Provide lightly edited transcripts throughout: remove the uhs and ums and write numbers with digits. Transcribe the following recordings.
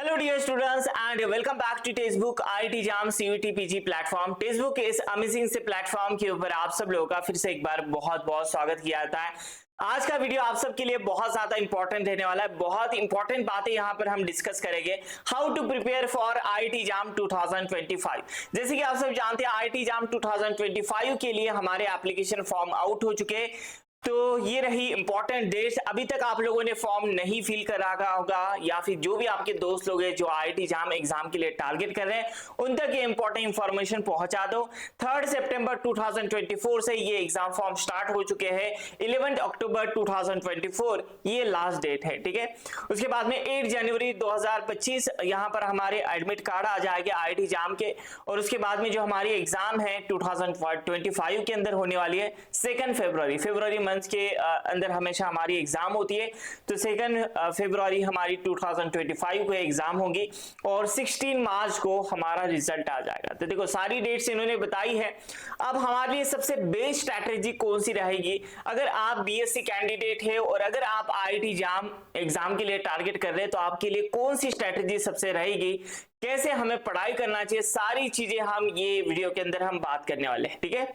Hello dear students and welcome back to textbook IIT JAM CUET PG platform. Textbook इस amazing से platform के ऊपर आप सब लोगों का फिर से एक बार बहुत बहुत स्वागत किया जाता है। आज का वीडियो आप सबके लिए बहुत ज्यादा इंपॉर्टेंट रहने वाला है। बहुत इंपॉर्टेंट बातें यहाँ पर हम डिस्कस करेंगे। How to prepare for IIT JAM 2025। जैसे कि आप सब जानते हैं IIT JAM 2025 के लिए हमारे एप्लीकेशन फॉर्म आउट हो चुके हैं। तो ये रही इंपॉर्टेंट डेट्स। अभी तक आप लोगों ने फॉर्म नहीं फिल करा होगा या फिर जो भी आपके दोस्त लोग हैं जो IIT JAM एग्जाम के लिए टारगेट कर रहे हैं उन तक ये इंपॉर्टेंट इंफॉर्मेशन पहुंचा दो। 3 सितंबर 2024 से ये एग्जाम फॉर्म स्टार्ट हो चुके हैं। 11 अक्टूबर 2024 ये लास्ट डेट है, ठीक है। उसके बाद में 8 जनवरी 2025 यहाँ पर हमारे एडमिट कार्ड आ जाएंगे IIT JAM के। और उसके बाद में जो हमारी एग्जाम है 2025 के अंदर होने वाली है 2 फरवरी के अंदर हमेशा हमारी एग्जाम होती है। तो 2 फरवरी हमारी 2025 को एग्जाम होगी और 16 मार्च को हमारा रिजल्ट आ जाएगा। तो देखो सारी डेट्स इन्होंने बताई है। अब हमारे लिए सबसे बेस्ट स्ट्रैटेजी कौन सी रहेगी? अगर आप BSc कैंडिडेट है और अगर आप IIT JAM एग्जाम के लिए टारगेट कर रहे हैं तो आपके लिए कौन सी स्ट्रैटेजी सबसे रहेगी, कैसे हमें पढ़ाई करना चाहिए, सारी चीजें हम ये वीडियो के अंदर हम बात करने वाले हैं, ठीक है।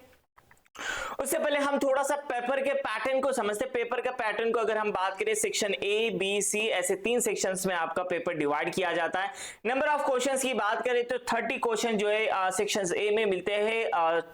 उससे पहले हम थोड़ा सा पेपर के पैटर्न को समझते हैं। पेपर का पैटर्न को अगर हम बात करें सेक्शन A, B, C ऐसे 3 सेक्शंस में आपका पेपर डिवाइड किया जाता है। नंबर ऑफ क्वेश्चंस की बात करें तो 30 क्वेश्चन जो है सेक्शन A में मिलते हैं,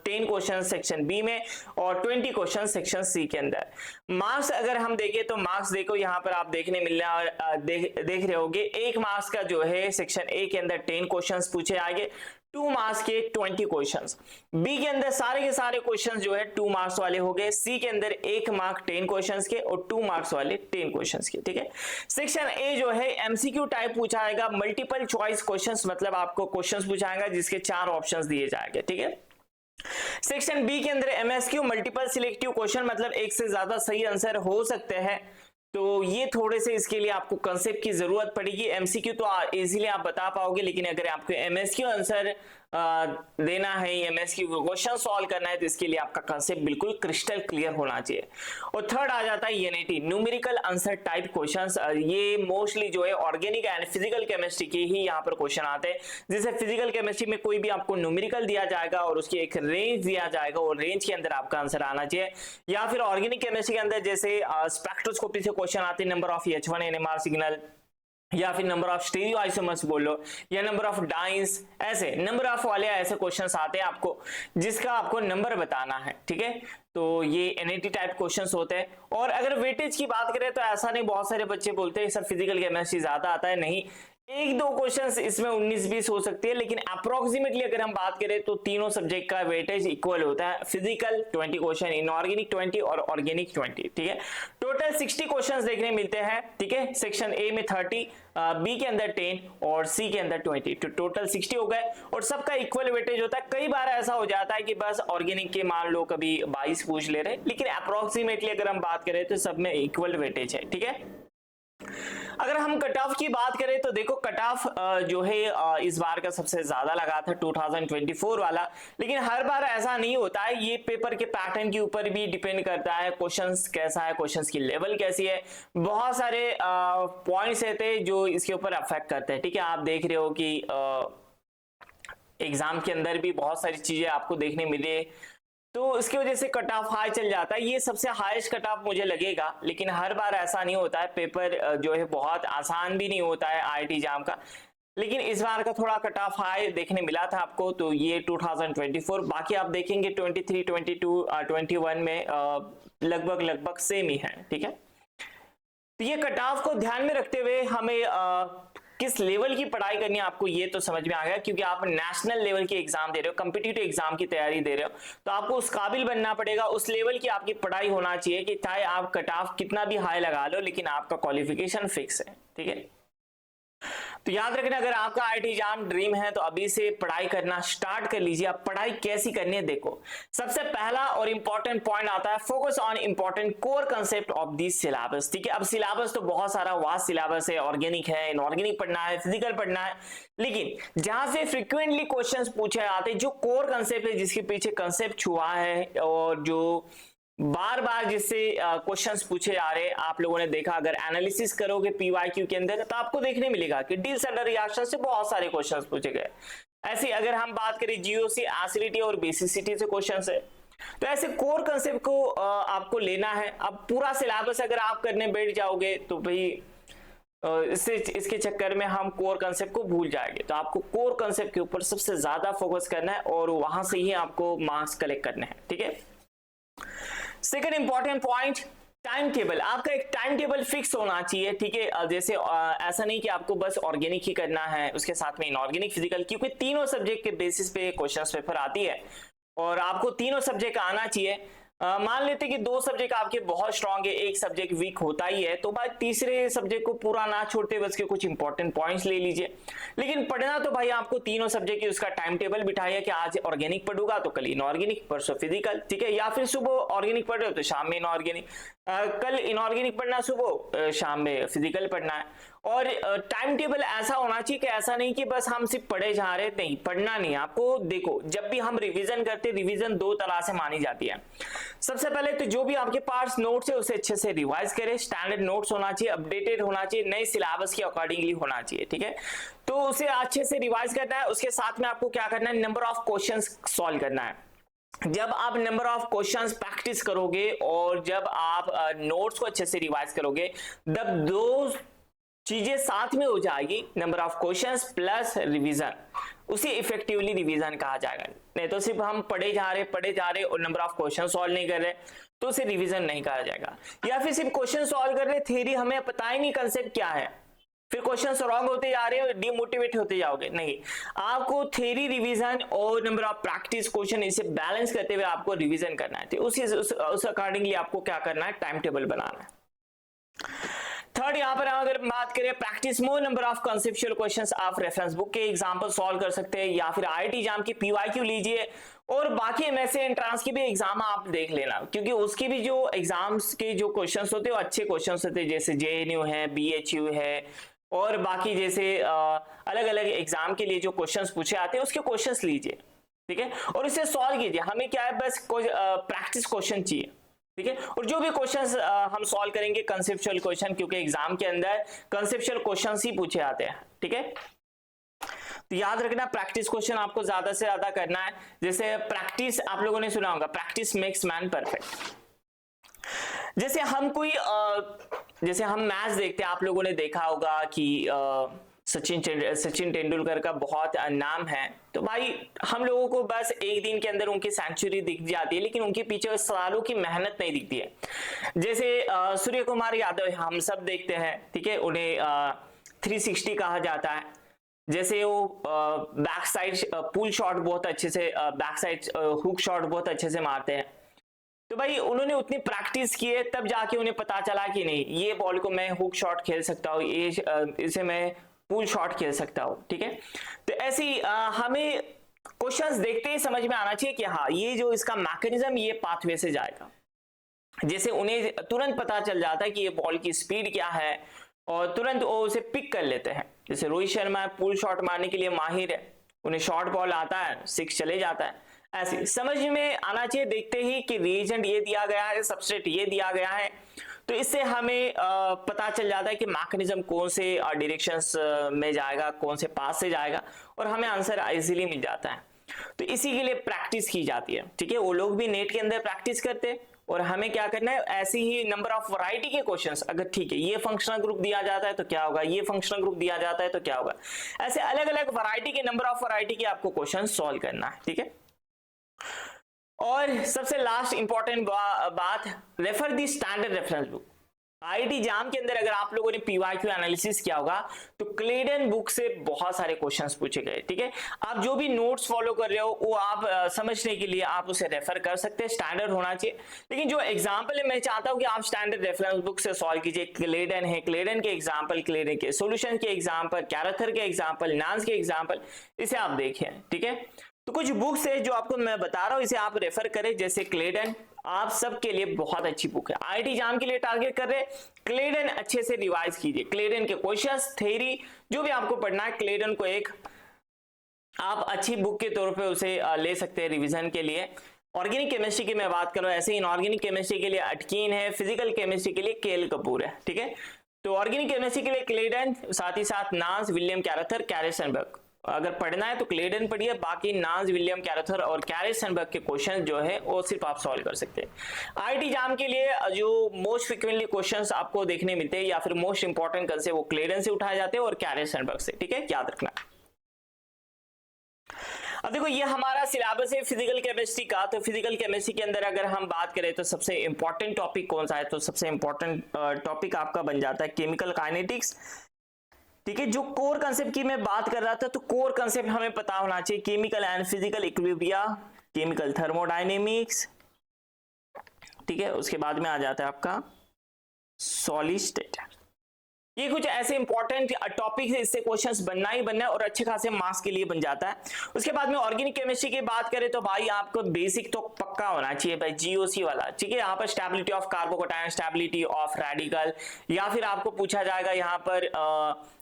10 क्वेश्चन सेक्शन B में और 20 क्वेश्चन सेक्शन C के अंदर। मार्क्स अगर हम देखें तो मार्क्स देखो यहाँ पर आप देखने मिलने देख रहे होगे। 1 मार्क्स का जो है सेक्शन A के अंदर 10 क्वेश्चन पूछे आएंगे, 2 मार्क्स के 20 क्वेश्चंस। बी के अंदर सारे के सारे क्वेश्चंस जो है 2 मार्क्स वाले हो गए। सी के अंदर 1 मार्क 10 क्वेश्चंस के और 2 मार्क्स वाले 10 क्वेश्चंस के, ठीक है। सेक्शन ए जो है MCQ टाइप पूछा आएगा, मल्टीपल चॉइस क्वेश्चंस, मतलब आपको क्वेश्चंस पूछाएगा जिसके 4 ऑप्शंस दिए जाएंगे, ठीक है। सेक्शन बी के अंदर MSQ मल्टीपल सिलेक्टिव क्वेश्चन, मतलब एक से ज्यादा सही आंसर हो सकते हैं। तो ये थोड़े से इसके लिए आपको कंसेप्ट की जरूरत पड़ेगी। MCQ तो इजीली आप बता पाओगे, लेकिन अगर आपको MSQ आंसर देना है, MSQ क्वेश्चन सॉल्व करना है तो इसके लिए आपका कंसेप्ट बिल्कुल क्रिस्टल क्लियर होना चाहिए। और थर्ड आ जाता है NAT numerical answer type questions. ये मोस्टली जो है ऑर्गेनिक एंड फिजिकल केमिस्ट्री के ही यहाँ पर क्वेश्चन आते हैं। जैसे फिजिकल केमिस्ट्री में कोई भी आपको न्यूमेरिकल दिया जाएगा और उसकी एक रेंज दिया जाएगा और रेंज के अंदर आपका आंसर आना चाहिए। या फिर ऑर्गेनिक केमिस्ट्री के अंदर जैसे स्पेक्ट्रोस्कोपी से क्वेश्चन आते हैं, number of H1 NMR signal, या फिर नंबर ऑफ स्टीरियो आइसोमर्स बोलो, या नंबर ऑफ डाइंस, ऐसे नंबर ऑफ वाले ऐसे क्वेश्चंस आते हैं आपको जिसका आपको नंबर बताना है, ठीक है। तो ये NAT टाइप क्वेश्चंस होते हैं। और अगर वेटेज की बात करें तो ऐसा नहीं, बहुत सारे बच्चे बोलते हैं सर फिजिकल केमिस्ट्री ज्यादा आता है, नहीं, 1-2 क्वेश्चंस इसमें 19-20 हो सकती है, लेकिन अप्रोक्सीमेटली अगर हम बात करें तो तीनों सब्जेक्ट का वेटेज इक्वल होता है। फिजिकल 20 क्वेश्चन, इनऑर्गेनिक 20 और ऑर्गेनिक 20, ठीक है। टोटल 60 क्वेश्चंस देखने मिलते हैं, ठीक है। सेक्शन ए में 30, बी के अंदर 10 और सी के अंदर 20, तो टोटल 60 हो गए और सबका इक्वल वेटेज होता है। कई बार ऐसा हो जाता है कि बस ऑर्गेनिक के मान लो कभी 22 पूछ ले रहे, लेकिन अप्रोक्सीमेटली अगर हम बात करें तो सब में इक्वल वेटेज है, ठीक है। अगर हम कट ऑफ की बात करें तो देखो कट ऑफ जो है इस बार का सबसे ज्यादा लगा था 2024 वाला, लेकिन हर बार ऐसा नहीं होता है। ये पेपर के पैटर्न के ऊपर भी डिपेंड करता है, क्वेश्चंस कैसा है, क्वेश्चंस की लेवल कैसी है, बहुत सारे पॉइंट्स रहते हैं जो इसके ऊपर अफेक्ट करते हैं, ठीक है। आप देख रहे हो कि एग्जाम के अंदर भी बहुत सारी चीजें आपको देखने मिले, तो इसकी वजह से कट ऑफ हाई चल जाता है। ये सबसे हाईएस्ट कट ऑफ मुझे लगेगा, लेकिन हर बार ऐसा नहीं होता है। पेपर जो है बहुत आसान भी नहीं होता है IIT JAM का, लेकिन इस बार का थोड़ा कट ऑफ हाई देखने मिला था आपको। तो ये 2024, बाकी आप देखेंगे 23, 22, 21 में लगभग सेम ही है, ठीक है। तो ये कट ऑफ को ध्यान में रखते हुए हमें किस लेवल की पढ़ाई करनी है आपको ये तो समझ में आ गया, क्योंकि आप नेशनल लेवल की एग्जाम दे रहे हो, कॉम्पिटिटिव एग्जाम की तैयारी दे रहे हो, तो आपको उस काबिल बनना पड़ेगा। उस लेवल की आपकी पढ़ाई होना चाहिए कि चाहे आप कट ऑफ कितना भी हाई लगा लो, लेकिन आपका क्वालिफिकेशन फिक्स है, ठीक है। तो याद रखना, अगर आपका IIT JAM ड्रीम है तो अभी से पढ़ाई करना स्टार्ट कर लीजिए। आप पढ़ाई कैसी करनी है देखो, सबसे पहला और इंपॉर्टेंट पॉइंट आता है focus on important core concept of this syllabus, ठीक है। अब सिलेबस तो बहुत सारा वास्ट सिलेबस है, ऑर्गेनिक है, इनऑर्गेनिक पढ़ना है, फिजिकल पढ़ना है, लेकिन जहां से फ्रीक्वेंटली क्वेश्चंस पूछे जाते हैं, जो कोर कंसेप्ट है, जिसके पीछे कंसेप्ट छुआ है और जो बार बार जिससे क्वेश्चंस पूछे जा रहे हैं, आप लोगों ने देखा, अगर एनालिसिस करोगे पीवाईक्यू के अंदर तो आपको देखने मिलेगा कि डील्स अंडर रिएक्शन से बहुत सारे क्वेश्चंस पूछे गए। ऐसे अगर हम बात करें जीओसी, एसिडिटी और बेसिसिटी से क्वेश्चंस है। तो ऐसे कोर कंसेप्ट को आपको लेना है। अब पूरा सिलेबस अगर आप करने बैठ जाओगे तो भाई इसके चक्कर में हम कोर कंसेप्ट को भूल जाएंगे। तो आपको कोर कंसेप्ट के ऊपर सबसे ज्यादा फोकस करना है और वहां से ही आपको मार्क्स कलेक्ट करने हैं, ठीक है। Second important point, time table. आपका एक टाइम टेबल फिक्स होना चाहिए, ठीक है। जैसे ऐसा नहीं कि आपको बस ऑर्गेनिक ही करना है, उसके साथ में इनऑर्गेनिक, फिजिकल, क्योंकि तीनों सब्जेक्ट के बेसिस पे क्वेश्चन पेपर आती है और आपको तीनों सब्जेक्ट आना चाहिए। मान लेते कि दो सब्जेक्ट आपके बहुत स्ट्रांग है, एक सब्जेक्ट वीक होता ही है, तो भाई तीसरे सब्जेक्ट को पूरा ना छोड़ते बस के कुछ इंपॉर्टेंट पॉइंट्स ले लीजिए। लेकिन पढ़ना तो भाई आपको तीनों सब्जेक्ट की उसका टाइम टेबल बिठाइए कि आज ऑर्गेनिक पढ़ूंगा तो कल इनऑर्गेनिक, परसों फिजिकल, ठीक है। या फिर सुबह ऑर्गेनिक पढ़ रहे हो तो शाम में इनऑर्गेनिक, कल इनऑर्गेनिक पढ़ना, सुबह शाम में फिजिकल पढ़ना है। और टाइम टेबल ऐसा होना चाहिए कि ऐसा नहीं कि बस हम सिर्फ पढ़े जा रहे, नहीं, पढ़ना नहीं। आपको देखो, जब भी हम रिवीजन करते, रिवीजन दो तरह से मानी जाती है। सबसे पहले तो जो भी आपके पास नोट्स है उसे अच्छे से रिवाइज करें, स्टैंडर्ड नोट्स होना चाहिए, अपडेटेड होना चाहिए, नए सिलेबस के अकॉर्डिंगली होना चाहिए, ठीक है। तो उसे अच्छे से रिवाइज करना है। उसके साथ में आपको क्या करना है, नंबर ऑफ क्वेश्चंस सॉल्व करना है। जब आप नंबर ऑफ क्वेश्चंस प्रैक्टिस करोगे और जब आप नोट्स को अच्छे से रिवाइज करोगे, तब दो चीजें साथ में हो जाएगी, number of questions plus revision, उसे इफेक्टिवली रिवीजन कहा जाएगा। नहीं तो सिर्फ हम पढ़े जा रहे और नंबर ऑफ क्वेश्चन सॉल्व नहीं कर रहे तो उसे रिवीजन नहीं कहा जाएगा। या फिर सिर्फ क्वेश्चन सॉल्व कर रहे, थ्योरी हमें पता ही नहीं कंसेप्ट क्या है, फिर क्वेश्चन रॉन्ग होते जा रहे हो, डिमोटिवेट होते जाओगे। नहीं, आपको थ्योरी, रिवीजन और नंबर ऑफ प्रैक्टिस क्वेश्चन, इसे बैलेंस करते हुए आपको रिवीजन करना है। तो उस अकॉर्डिंगली आपको क्या करना है, टाइम टेबल बनाना है। थर्ड, यहां पर अगर बात करें, practice more number of conceptual questions. आप रेफरेंस बुक के एग्जांपल सॉल्व कर सकते हैं या फिर आईआईटी एग्जाम की पीवाईक्यू लीजिए और बाकी एमएससी एंट्रांस की भी एग्जाम आप देख लेना, क्योंकि उसकी भी जो एग्जाम्स के जो क्वेश्चंस होते हैं वो अच्छे क्वेश्चंस होते हैं। जैसे जेएनयू है, बीएचयू है और बाकी जैसे अलग अलग एग्जाम के लिए जो क्वेश्चंस पूछे आते हैं उसके क्वेश्चंस लीजिए, ठीक है, और इसे सॉल्व कीजिए। हमें क्या है, बस प्रैक्टिस क्वेश्चन चाहिए, ठीक है। और जो भी क्वेश्चंस हम सॉल्व करेंगे कंसेप्चुअल क्वेश्चन, क्योंकि एग्जाम के अंदर कंसेप्चुअल क्वेश्चंस ही पूछे आते हैं, ठीक है। तो याद रखना, प्रैक्टिस क्वेश्चन आपको ज्यादा से ज्यादा करना है। जैसे प्रैक्टिस, आप लोगों ने सुना होगा, प्रैक्टिस मेक्स मैन परफेक्ट। जैसे हम मैच देखते हैं, आप लोगों ने देखा होगा कि सचिन तेंदुलकर का बहुत नाम है। तो भाई हम लोगों को बस एक दिन के अंदर उनकी सेंचुरी दिख जाती है, लेकिन उनके पीछे सालों की मेहनत नहीं दिखती है। जैसे सूर्य कुमार यादव हम सब देखते हैं, ठीक है, उन्हें 360 कहा जाता है। जैसे वो बैक साइड पुल शॉट बहुत अच्छे से, बैक साइड हुक शॉट बहुत अच्छे से मारते हैं। तो भाई उन्होंने उतनी प्रैक्टिस की है, तब जाके उन्हें पता चला कि नहीं, ये बॉल को मैं हुक शॉट खेल सकता हूँ, इसे मैं पुल शॉट खेल सकता हूँ, ठीक है। तो ऐसी हमें क्वेश्चंस देखते ही समझ में आना चाहिए कि हाँ, ये जो इसका मैकेनिज्म, ये पाथवे से जाएगा। जैसे उन्हें तुरंत पता चल जाता है कि ये बॉल की स्पीड क्या है और तुरंत वो उसे पिक कर लेते हैं। जैसे रोहित शर्मा पुल शॉट मारने के लिए माहिर है, उन्हें शॉर्ट बॉल आता है, 6 चले जाता है। ऐसे समझ में आना चाहिए देखते ही कि रिएजेंट ये दिया गया है, सबस्ट्रेट ये दिया गया है, तो इससे हमें पता चल जाता है कि मैकेनिज्म कौन से डायरेक्शंस में जाएगा, कौन से पास से जाएगा, और हमें आंसर इजीली मिल जाता है। तो इसी के लिए प्रैक्टिस की जाती है, ठीक है। वो लोग भी नेट के अंदर प्रैक्टिस करते हैं और हमें क्या करना है, ऐसी ही नंबर ऑफ वैरायटी के क्वेश्चंस, अगर ठीक है ये फंक्शनल ग्रुप दिया जाता है तो क्या होगा, ये फंक्शनल ग्रुप दिया जाता है तो क्या होगा, ऐसे अलग अलग वैरायटी के, नंबर ऑफ वैरायटी के आपको क्वेश्चन सॉल्व करना है, ठीक है। और सबसे लास्ट इंपॉर्टेंट बात, रेफर दी standard reference book. IIT exam के अंदर अगर आप लोगों ने पीवाईक्यू एनालिसिस किया होगा तो क्लेडन बुक से बहुत सारे क्वेश्चंस पूछे गए, ठीक है। आप जो भी नोट्स फॉलो कर रहे हो वो आप समझने के लिए आप उसे रेफर कर सकते हैं, स्टैंडर्ड होना चाहिए। लेकिन जो एग्जाम्पल है, मैं चाहता हूं कि आप स्टैंडर्ड रेफरेंस बुक से सॉल्व कीजिए। क्लेडन है, क्लेडन के एग्जाम्पल, क्लेडन के सोल्यूशन के एग्जाम्पल, कैरेथर के एग्जाम्पल, नान्स के एग्जाम्पल, इसे आप देखिए, ठीक है। तो कुछ बुक्स है जो आपको मैं बता रहा हूं, इसे आप रेफर करें। जैसे क्लेडन आप सबके लिए बहुत अच्छी बुक है, आईआईटी एग्जाम के लिए टारगेट कर रहे हैं, क्लेडन अच्छे से रिवाइज कीजिए। क्लेडन के क्वेश्चंस, थ्योरी, जो भी आपको पढ़ना है, क्लेडन को एक आप अच्छी बुक के तौर पे उसे ले सकते हैं रिवीजन के लिए। ऑर्गेनिक केमिस्ट्री की मैं बात करूं, ऐसे इनऑर्गेनिक केमिस्ट्री के लिए अटकीन है, फिजिकल केमिस्ट्री के लिए केएल कपूर है, ठीक है। तो ऑर्गेनिक केमिस्ट्री के लिए क्लेडन, साथ ही साथ नाज, विलियम कैरेथर, कैरेसनबर्ग। अगर पढ़ना है तो क्लेडन पढ़िए, बाकी नाज, विलियम कैरेथर और कैरेसनबर्ग के क्वेश्चन जो है वो सिर्फ आप सॉल्व कर सकते हैं। आईआईटी एग्जाम के लिए जो मोस्ट फ्रिक्वेंटली क्वेश्चंस आपको देखने मिलते हैं या फिर मोस्ट इंपॉर्टेंट कंसेप्ट वो क्लेडन से उठाए जाते हैं और कैरेसनबर्ग से, ठीक है, याद रखना। अब देखो ये हमारा सिलेबस है फिजिकल केमिस्ट्री का। तो फिजिकल केमिस्ट्री के अंदर अगर हम बात करें तो सबसे इंपॉर्टेंट टॉपिक कौन सा है, तो सबसे इंपॉर्टेंट टॉपिक आपका बन जाता है केमिकल काइनेटिक्स, ठीक है। जो कोर कंसेप्ट की मैं बात कर रहा था, तो कोर कंसेप्ट हमें पता होना चाहिए, chemical and physical equilibria, chemical thermodynamics, ठीक है। उसके बाद में आ जाता है आपका सॉलिड स्टेट। ये कुछ ऐसे इंपॉर्टेंट टॉपिक है, इससे क्वेश्चंस बनना ही बनना है और अच्छे खासे मार्क्स के लिए बन जाता है। उसके बाद में ऑर्गेनिक केमिस्ट्री की बात करें तो भाई आपको बेसिक तो पक्का होना चाहिए भाई, जीओसी वाला, ठीक है। यहाँ पर stability of carbocation, stability of radical, या फिर आपको पूछा जाएगा यहाँ पर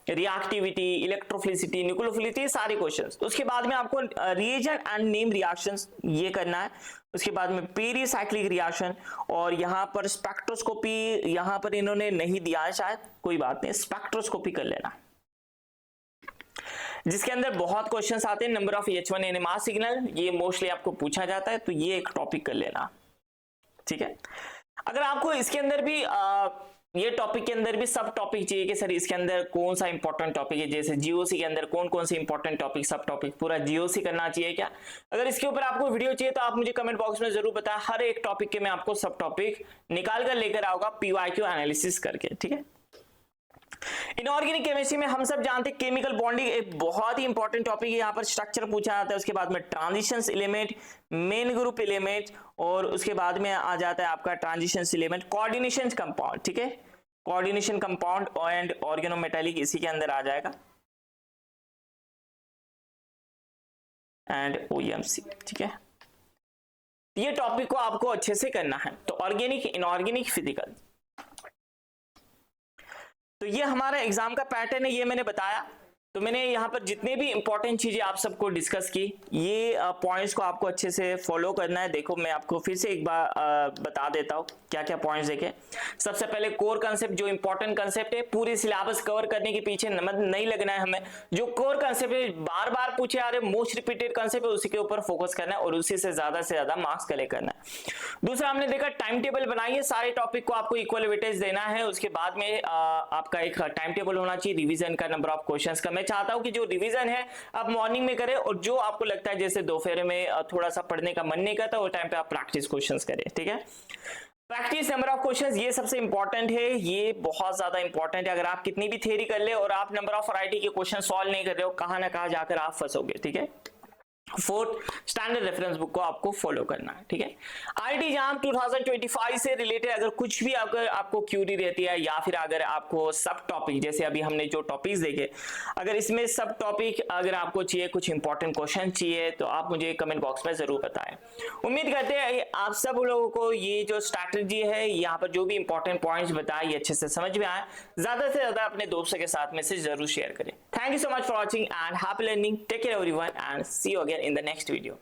रिएक्टिविटी, इलेक्ट्रोफिलिसिटी, न्यूक्लियोफिलिसिटी, सारे क्वेश्चंस। उसके बाद में आपको रिएजेंट एंड नेम रिएक्शंस ये करना है। उसके बाद में पेरीसाइक्लिक रिएक्शन, और यहाँ पर स्पेक्ट्रोस्कोपी यहाँ पर इन्होंने नहीं दिया है शायद, कोई बात नहीं, स्पेक्ट्रोस्कोपी कर लेना, जिसके अंदर बहुत क्वेश्चंस आते हैं। Number of H1 NMR signal, ये मोस्टली आपको पूछा जाता है, तो ये एक टॉपिक कर लेना, ठीक है। अगर आपको इसके अंदर भी ये टॉपिक के अंदर भी सब टॉपिक चाहिए कि सर इसके अंदर कौन सा इंपॉर्टेंट टॉपिक है, जैसे जीओसी के अंदर कौन कौन से इंपॉर्टेंट टॉपिक, सब टॉपिक पूरा जीओसी करना चाहिए क्या, अगर इसके ऊपर आपको वीडियो चाहिए तो आप मुझे कमेंट बॉक्स में जरूर बताएं। हर एक टॉपिक के मैं आपको सब टॉपिक निकाल कर लेकर आऊंगा पीवाईक्यू एनालिसिस करके, ठीक है। इनऑर्गेनिक केमिस्ट्री में हम सब जानते हैं केमिकल बॉन्डिंग एक बहुत ही इंपॉर्टेंट टॉपिक है, यहाँ पर स्ट्रक्चर पूछा जाता है। उसके बाद में transitions element, main group element, और उसके बाद में आ जाता है आपका ट्रांजिशंस एलिमेंट, कोऑर्डिनेशन कंपाउंड, ठीक है, कोऑर्डिनेशन कंपाउंड एंड ऑर्गेनोमेटालिक इसी के अंदर आ जाएगा, एंड ओएमसी, ठीक है। ये टॉपिक को आपको अच्छे से करना है। तो ऑर्गेनिक, इनऑर्गेनिक, फिजिकल, तो ये हमारा एग्जाम का पैटर्न है, ये मैंने बताया। तो मैंने यहाँ पर जितने भी इंपॉर्टेंट चीजें आप सबको डिस्कस की, ये पॉइंट्स को आपको अच्छे से फॉलो करना है। देखो मैं आपको फिर से एक बार बता देता हूँ क्या क्या पॉइंट्स देखें। सबसे पहले कोर कंसेप्ट, जो इंपॉर्टेंट कंसेप्ट है, पूरी सिलेबस कवर करने के पीछे नहीं लगना है हमें। जो कोर कंसेप्ट है, बार बार पूछे आ रहे मोस्ट रिपीटेड कंसेप्ट है, उसी के ऊपर फोकस करना है और उसी से ज्यादा मार्क्स कलेक्ट करना है। दूसरा हमने देखा टाइम टेबल बनाइए, सारे टॉपिक को आपको इक्वल वेटेज देना है। उसके बाद में आपका एक टाइम टेबल होना चाहिए रिवीजन का, नंबर ऑफ क्वेश्चंस का। मैं चाहता हूं कि जो रिवीजन है आप मॉर्निंग में करें, और जो आपको लगता है जैसे दोपहर में थोड़ा सा पढ़ने का मन नहीं करता, वो टाइम पे आप प्रैक्टिस क्वेश्चंस करें, ठीक है। प्रैक्टिस नंबर ऑफ क्वेश्चंस, ये सबसे इंपॉर्टेंट है, ये बहुत ज्यादा इंपॉर्टेंट है। अगर आप कितनी भी थ्योरी कर ले और आप नंबर ऑफ वैरायटी के क्वेश्चन सॉल्व नहीं कर रहे हो, कहां ना कहां जाकर आप फंसोगे, ठीक है। फोर्थ, स्टैंडर्ड रेफरेंस बुक को आपको फॉलो करना है, ठीक है। आईआईटी एग्जाम 2025 से रिलेटेड अगर कुछ भी अगर आपको क्यूरी रहती है, या फिर अगर आपको सब टॉपिक, जैसे अभी हमने जो टॉपिक्स देखे, अगर इसमें सब टॉपिक अगर आपको चाहिए, कुछ इंपॉर्टेंट क्वेश्चन चाहिए, तो आप मुझे कमेंट बॉक्स में जरूर बताएं। उम्मीद करते हैं आप सब लोगों को ये जो स्ट्रैटेजी है, यहाँ पर जो भी इंपॉर्टेंट पॉइंट्स बताए, ये अच्छे से समझ में आए। ज्यादा से ज्यादा अपने दोस्तों के साथ मैसेज जरूर शेयर करें। Thank you so much for watching and happy learning. Take care everyone and see you again in the next video.